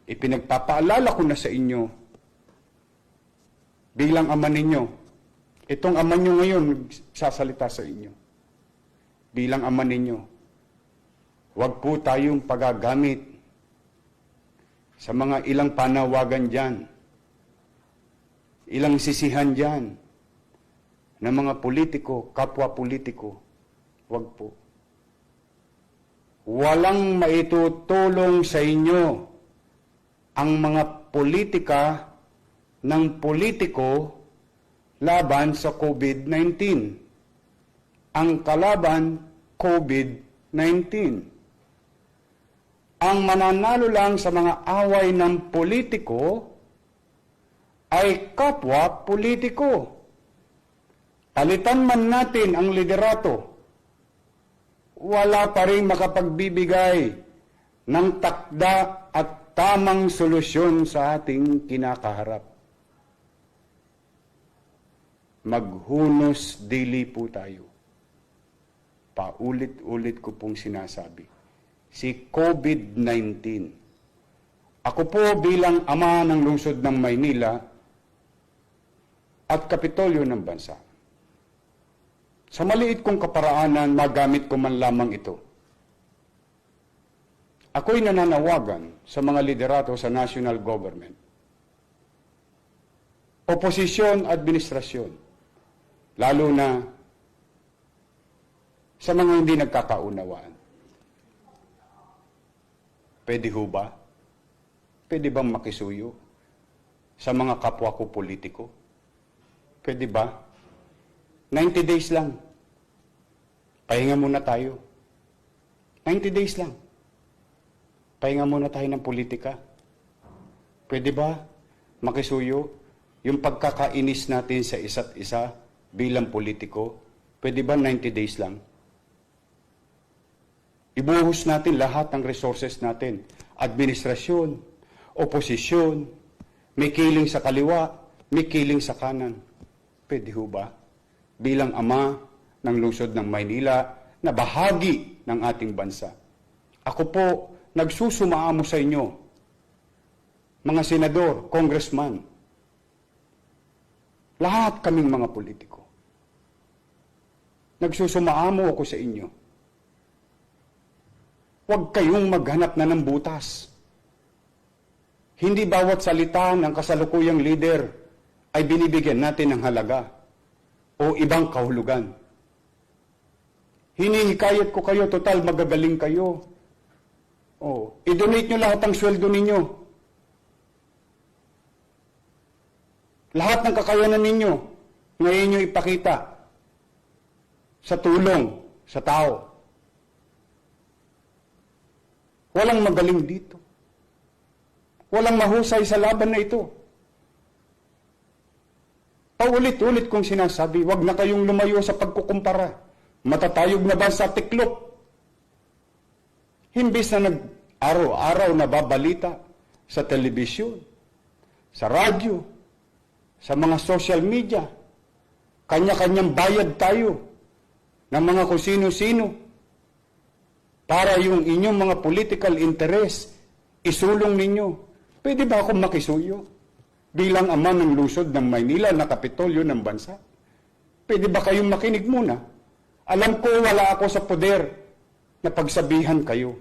ipinagpapaalala ko na sa inyo bilang ama ninyo. Itong ama nyo ngayon sasalita sa inyo. Bilang ama ninyo, huwag po tayong pagagamit sa mga ilang panawagan dyan, ilang sisihan dyan, ng mga politiko, kapwa politiko. Huwag po. Walang maitutulong sa inyo ang mga politika ng politiko laban sa COVID-19. Ang kalaban, COVID-19. Ang mananalo lang sa mga away ng politiko ay kapwa politiko. Palitan man natin ang liderato, wala pa rin makapagbibigay ng takda at tamang solusyon sa ating kinakaharap. Maghunos dili po tayo. Paulit-ulit ko pong sinasabi. Si COVID-19. Ako po bilang ama ng lungsod ng Maynila at Kapitolyo ng bansa. Sa maliit kong kaparaanan, magamit ko man lamang ito. Ako'y nananawagan sa mga liderato sa national government, oposisyon, administrasyon, lalo na sa mga hindi nagkakaunawaan. Pwede ho ba? Pwede bang makisuyo sa mga kapwa ko politiko? Pwede ba? 90 days lang. Pahinga muna tayo. 90 days lang. Pahinga muna tayo ng politika. Pwede ba makisuyo yung pagkakainis natin sa isa't isa bilang politiko? Pwede ba 90 days lang? Ibuhos natin lahat ng resources natin. Administrasyon, oposisyon, may kiling sa kaliwa, may kiling sa kanan. Pwede ho ba? Bilang ama ng lungsod ng Maynila na bahagi ng ating bansa. Ako po, nagsusumaamo sa inyo, mga senador, congressman, lahat kaming mga politiko. Nagsusumaamo ako sa inyo. Huwag kayong maghanap na ng butas. Hindi bawat salita ng kasalukuyang leader ay binibigyan natin ng halaga o ibang kahulugan. Hinihikayat ko kayo, total magagaling kayo. I-donate nyo lahat ang sweldo ninyo. Lahat ng kakayanan ninyo, ngayon nyo ipakita sa tulong sa tao. Walang magaling dito. Walang mahusay sa laban na ito. Paulit-ulit kong sinasabi, wag na kayong lumayo sa pagkukumpara. Matatayog na ba sa tiklop? Himbis na nag-araw-araw na babalita sa telebisyon, sa radyo, sa mga social media, kanya-kanyang bayad tayo ng mga kung sino-sino para yung inyong mga political interest isulong ninyo. Pwede ba akong makisuyo bilang ama ng lungsod ng Maynila na kapitolyo ng bansa? Pwede ba kayong makinig muna? Alam ko wala ako sa poder na pagsabihan kayo.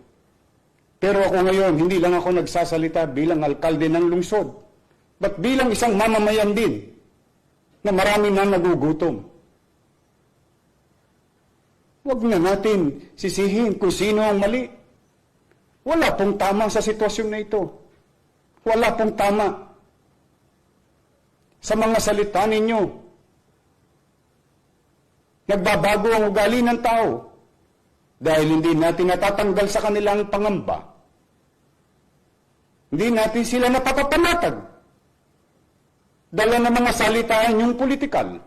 Pero ako ngayon, hindi lang ako nagsasalita bilang alkalde ng lungsod, but bilang isang mamamayan din na marami na nagugutom. Huwag na natin sisihin kung sino ang mali. Wala pong tama sa sitwasyon na ito. Wala pong tama sa mga salita ninyo. Nagbabago ang ugali ng tao dahil hindi natin natatanggal sa kanilang pangamba. Hindi natin sila napapapanatag. Dala ng mga salitaan yung politikal.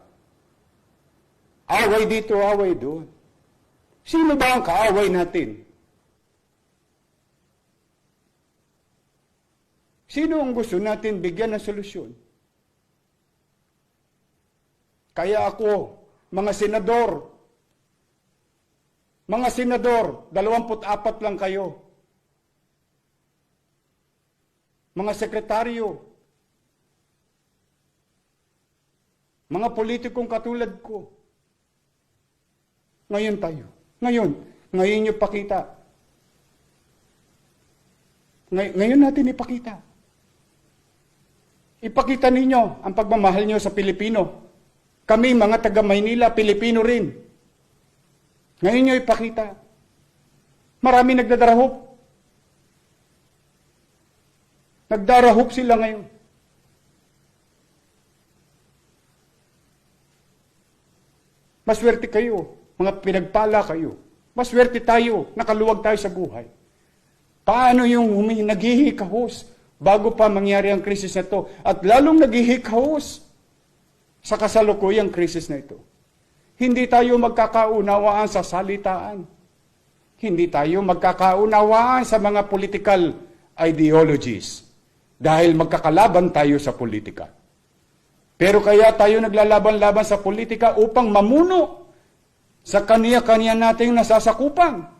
Away dito, away doon. Sino ba ang kaaway natin? Sino ang gusto natin bigyan ng solusyon? Kaya ako, mga senador, 24 lang kayo. mga sekretaryo, mga politikong katulad ko. Ngayon tayo. Ngayon nyo pakita. Ngayon natin ipakita. Ipakita ninyo ang pagmamahal nyo sa Pilipino. Kami, mga taga Maynila, Pilipino rin. Ngayon nyo ipakita. Marami nagdadarahop. Nagdarahop sila ngayon. Maswerte kayo, mga pinagpala kayo. Maswerte tayo, nakaluwag tayo sa buhay. Paano yung naghihikahos bago pa mangyari ang krisis na ito? At lalong naghihikahos sa kasalukuyang krisis na ito. Hindi tayo magkakaunawaan sa salitaan. Hindi tayo magkakaunawaan sa mga political ideologies. Dahil magkakalaban tayo sa politika. Pero kaya tayo naglalaban-laban sa politika upang mamuno sa kaniya-kaniya nating nasasakupan.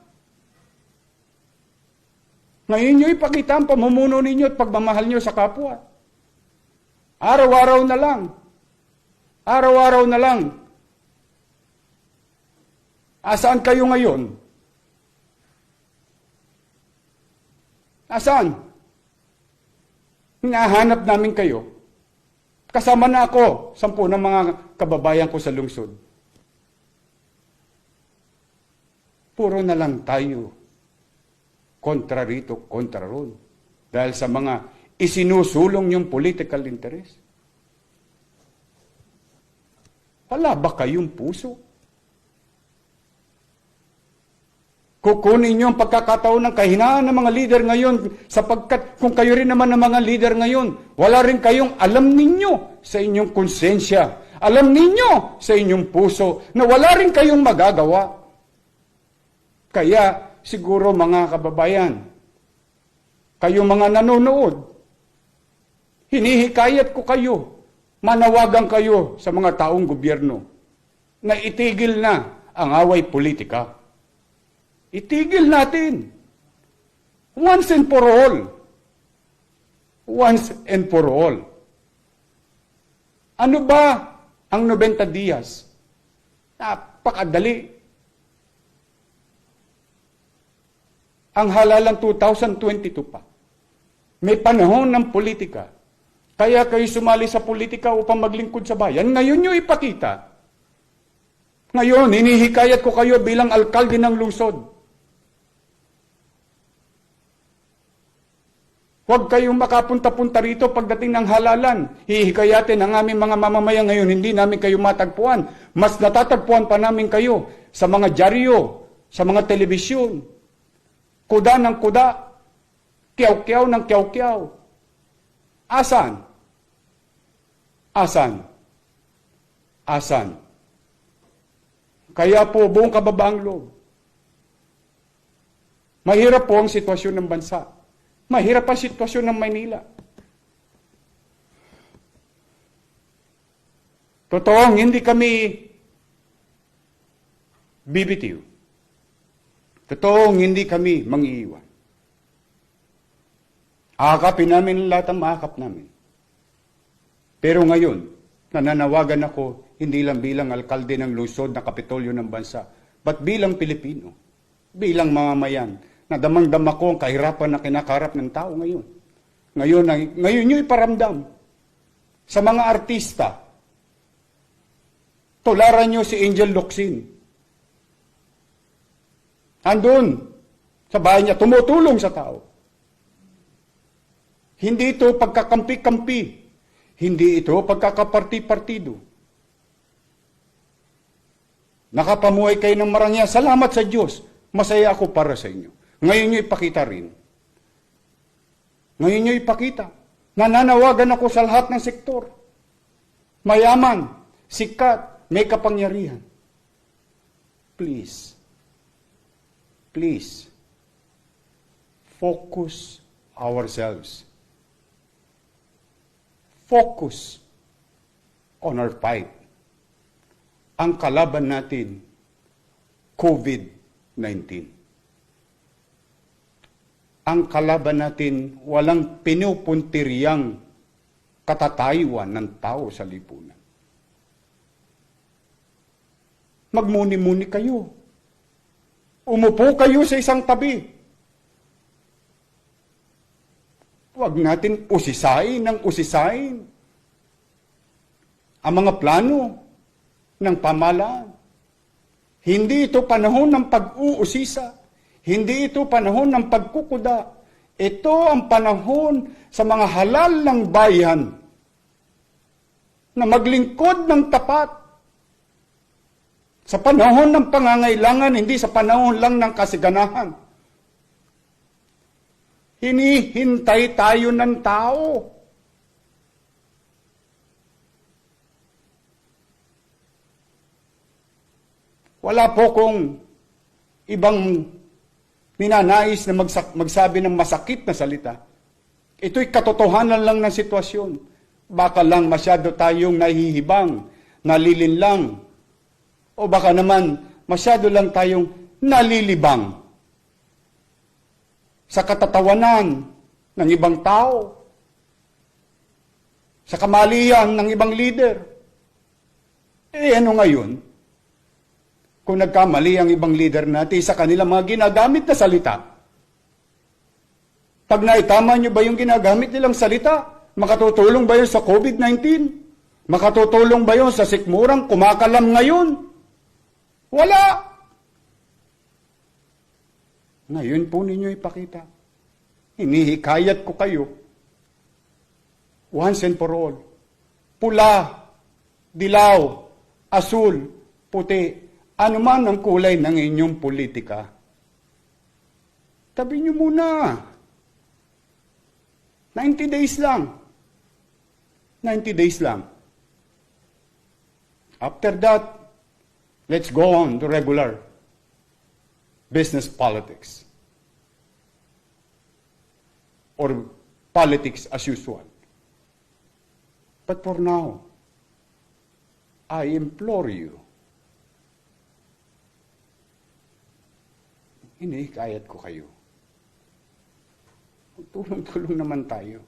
Ngayon nyo ipakita ang pamumuno ninyo at pagmamahal nyo sa kapwa. Araw-araw na lang. Araw-araw na lang. Asaan kayo ngayon? Asaan? Hinahanap namin kayo. Kasama na ako, 10 ng mga kababayan ko sa lungsod. Puro na lang tayo. Kontra rito, kontra ron. Dahil sa mga isinusulong yung political interest. Wala ba kayong puso? Kukunin niyo ang pagkakataon ng kahinaan ng mga leader ngayon sapagkat kung kayo rin naman ng mga leader ngayon, wala rin kayong alam ninyo sa inyong konsensya. Alam ninyo sa inyong puso na wala rin kayong magagawa. Kaya siguro mga kababayan, kayo mga nanonood, hinihikayat ko kayo, manawagan kayo sa mga taong gobyerno na itigil na ang away politika. Itigil natin. Once and for all. Once and for all. Ano ba ang 90 dias? Napakadali. Ang halalan 2022 pa. May panahon ng politika. Kaya kayo sumali sa politika upang maglingkod sa bayan. Ngayon nyo ipakita. Ngayon, hinihikayat ko kayo bilang alkalde ng lungsod. Huwag kayong makapunta-punta rito pagdating ng halalan. Hihikayatin ang aming mga mamamayan ngayon, hindi namin kayo matagpuan. Mas natatagpuan pa namin kayo sa mga dyaryo, sa mga telebisyon. Kuda ng kuda, kiyaw-kiyaw ng kiyaw-kiyaw. Asan? Asan? Asan? Kaya po, buong kababaang loob. Mahirap po ang sitwasyon ng bansa. Mahirap ang sitwasyon ng Maynila. Totoong hindi kami bibitiw. Totoong hindi kami mangiiwan. Akapin namin lahat ang maakap namin. Pero ngayon, nananawagan ako hindi lang bilang alkalde ng lungsod na kapitolyo ng bansa, but bilang Pilipino, bilang mamamayan, na damang-dama ko ang kahirapan na kinakarap ng tao ngayon. Ngayon nyo iparamdam sa mga artista. Tularan nyo si Angel Locsin. Andun sa bahay niya, tumutulong sa tao. Hindi ito pagkakampi-kampi. Hindi ito pagkakaparti-partido. Nakapamuhay kayo ng marangya. Salamat sa Diyos. Masaya ako para sa inyo. Ngayon nyo ipakita rin. Ngayon nyo ipakita. Nananawagan ako sa lahat ng sektor. Mayaman, sikat, may kapangyarihan. Please, focus ourselves. Focus on our fight. Ang kalaban natin, COVID-19. ang kalaban natin walang pinupuntiryang katatayuan ng tao sa lipunan. Magmuni-muni kayo. Umupo kayo sa isang tabi. Huwag natin usisain ng usisain ang mga plano ng pamahalaan. Hindi ito panahon ng pag-uusisa. Hindi ito panahon ng pagkukuda. Ito ang panahon sa mga halal ng bayan na maglingkod ng tapat sa panahon ng pangangailangan, hindi sa panahon lang ng kasiganahan. Hinihintay tayo ng tao. Wala po kong ibang ninanais na magsabi ng masakit na salita. Ito'y katotohanan lang ng sitwasyon. Baka lang masyado tayong nahihibang, nalilinlang, o baka naman masyado lang tayong nalilibang sa katatawanan ng ibang tao, sa kamalian ng ibang leader. Ano ngayon? Kung nagkamali ang ibang leader natin sa kanilang mga ginagamit na salita. Pag naitama nyo ba yung ginagamit nilang salita? Makatutulong ba yun sa COVID-19? Makatutulong ba yun sa sikmurang kumakalam ngayon? Wala! Ngayon po ninyo ipakita. Hinihikayat ko kayo. Once and for all. Pula, dilaw, asul, puti. Ano man ang kulay ng inyong politika, tabi nyo muna. 90 days lang. 90 days lang. After that, let's go on to regular business politics. Or politics as usual. But for now, I implore you, hinihikayat ko kayo. Tulong-tulong naman tayo.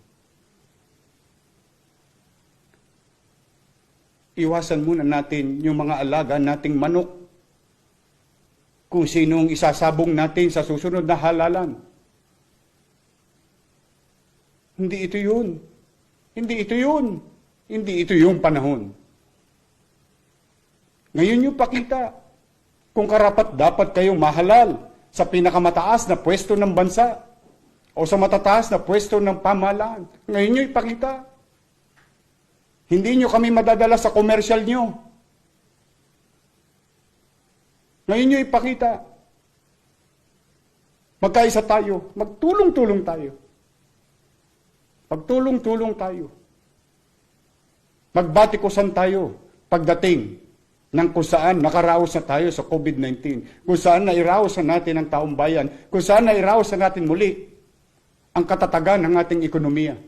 Iwasan muna natin yung mga alaga nating manok. Kung sinong isasabong natin sa susunod na halalan. Hindi ito yun. Hindi ito yun. Hindi ito yung panahon. Ngayon yung pakita kung karapat dapat kayong mahalal sa pinakamataas na pwesto ng bansa o sa matataas na pwesto ng pamahalaan. Ngayon nyo ipakita. Hindi nyo kami madadala sa komersyal nyo. Ngayon nyo ipakita. Magkaisa tayo. Magtulong-tulong tayo. Magtulong-tulong tayo. Magbatikusan tayo pagdating ng kung saan nakaraos na tayo sa COVID-19, kung saan nairaos na natin ang taong bayan, kung saan nairaos na natin muli ang katatagan ng ating ekonomiya.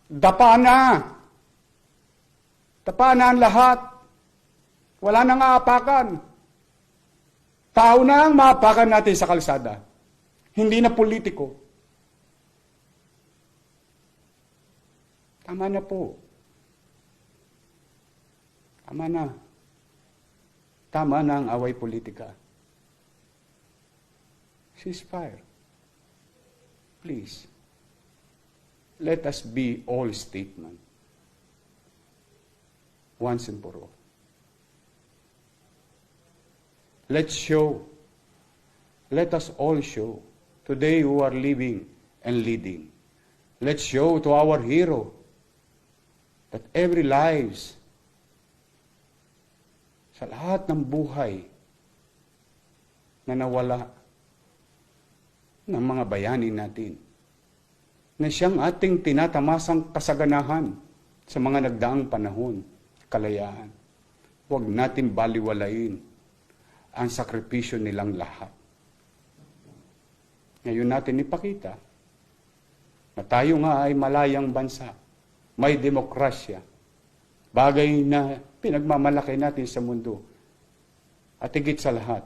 Dapa na! Dapa na ang lahat. Wala nang aapakan. Tao na ang maapakan natin sa kalsada. Hindi na politiko. Tama na po. Tama na. Tama na ang away politika. Ceasefire. Please. Let us be all statement. Once and for all. Let's show. Let us all show. Today who are living and leading. Let's show to our hero that every lives sa lahat ng buhay na nawala ng mga bayani natin, na siyang ating tinatamasang kasaganahan sa mga nagdaang panahon, kalayaan. Huwag natin baliwalain ang sakripisyo nilang lahat. Ngayon natin ipakita na tayo nga ay malayang bansa, may demokrasya, bagay na pinagmamalaki natin sa mundo. At higit sa lahat,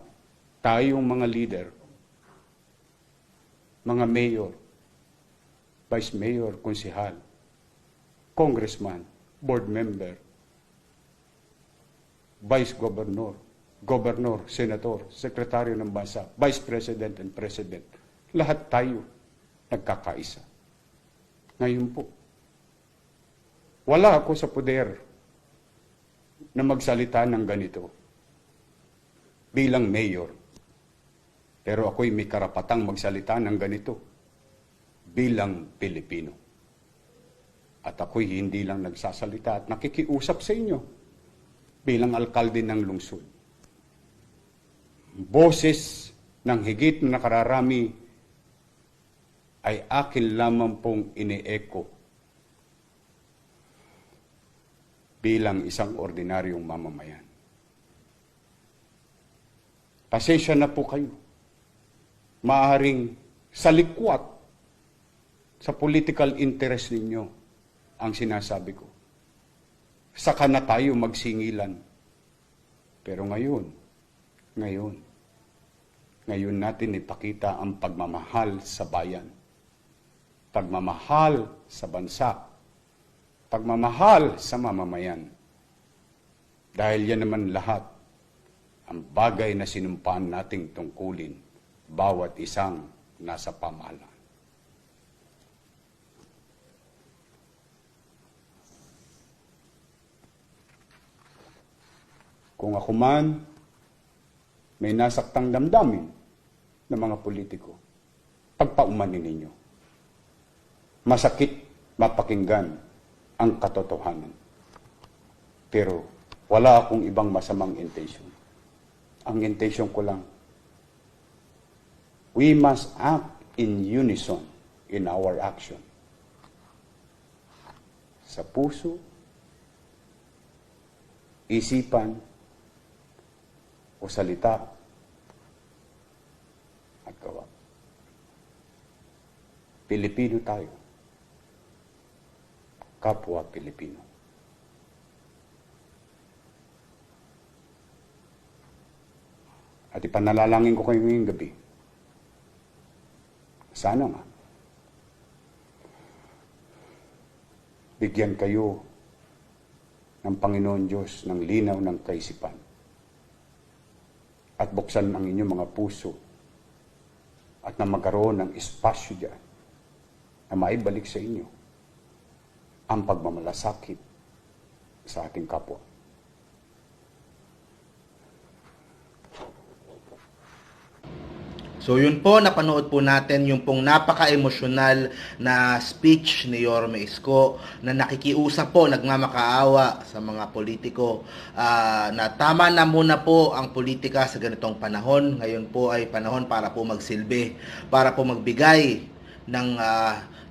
tayong mga leader, mga mayor, vice mayor, konsehal, congressman, board member, vice governor, governor, senator, sekretaryo ng bansa, vice president and president. Lahat tayo nagkakaisa. Ngayon po, wala ako sa poder na magsalita ng ganito bilang mayor. Pero ako'y may karapatang magsalita ng ganito bilang Pilipino. At ako'y hindi lang nagsasalita at nakikiusap sa inyo bilang alkalde ng lungsod. Boses ng higit na nakararami ay akin lamang pong ine-echo bilang isang ordinaryong mamamayan. Pasensya na po kayo. Maaaring salikwat sa political interest ninyo ang sinasabi ko. Saka na tayo magsingilan. Pero ngayon natin ipakita ang pagmamahal sa bayan, pagmamahal sa bansa, pagmamahal sa mamamayan. Dahil yan naman lahat ang bagay na sinumpaan nating tungkulin bawat isang nasa pamahalaan. Kung ako man may nasaktang damdamin ng mga politiko, pagpaumanin ninyo. Masakit mapakinggan ang katotohanan. Pero wala akong ibang masamang intention. Ang intention ko lang, we must act in unison in our action. Sa puso, isipan, o salita at gawa. Pilipino tayo. Kapwa Pilipino. At ipanalangin ko kayo ngayong gabi. Sana nga, bigyan kayo ng Panginoon Diyos ng linaw ng kaisipan at buksan ang inyong mga puso at na magkaroon ng espasyo dyan na maibalik sa inyo ang pagmamalasakit sa ating kapwa. So yun po, napanood po natin yung pong napaka-emosyonal na speech ni Yorme Isko na nakikiusap po, nagmamakaawa sa mga politiko na tama na muna po ang politika sa ganitong panahon. Ngayon po ay panahon para po magsilbi, para po magbigay ng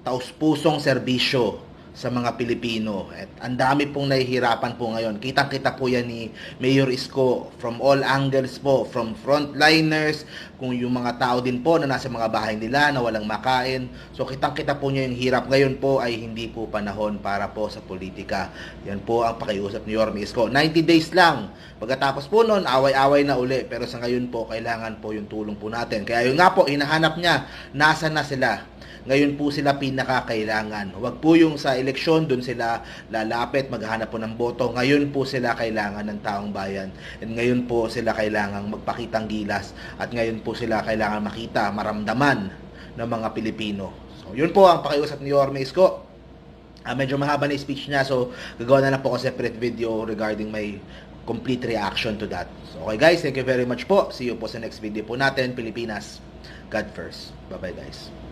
taus-pusong serbisyo sa mga Pilipino. At ang dami pong nahihirapan po ngayon. Kitang-kita po yan ni Mayor Isko from all angles po, from frontliners, kung yung mga tao din po na nasa mga bahay nila na walang makain. So kitang-kita po niya yung hirap. Ngayon po ay hindi po panahon para po sa politika. Yan po ang pakiusap ni Yorme Isko. 90 days lang. Pagkatapos po noon, away-away na uli. Pero sa ngayon po, kailangan po yung tulong po natin. Kaya yun nga po, hinahanap niya, nasa na sila. Ngayon po sila pinakakailangan. Huwag po yung sa eleksyon, dun sila lalapit, maghanap po ng boto. Ngayon po sila kailangan ng taong bayan. And ngayon po sila kailangan magpakitang gilas. At ngayon po sila kailangan makita, maramdaman ng mga Pilipino. So, yun po ang pakiusap ni Yorme Isko. Medyo mahaba na yung speech niya, so gagawa na lang po ako separate video regarding my complete reaction to that. So, okay guys, thank you very much po. See you po sa next video po natin. Pilipinas, God first. Bye-bye guys.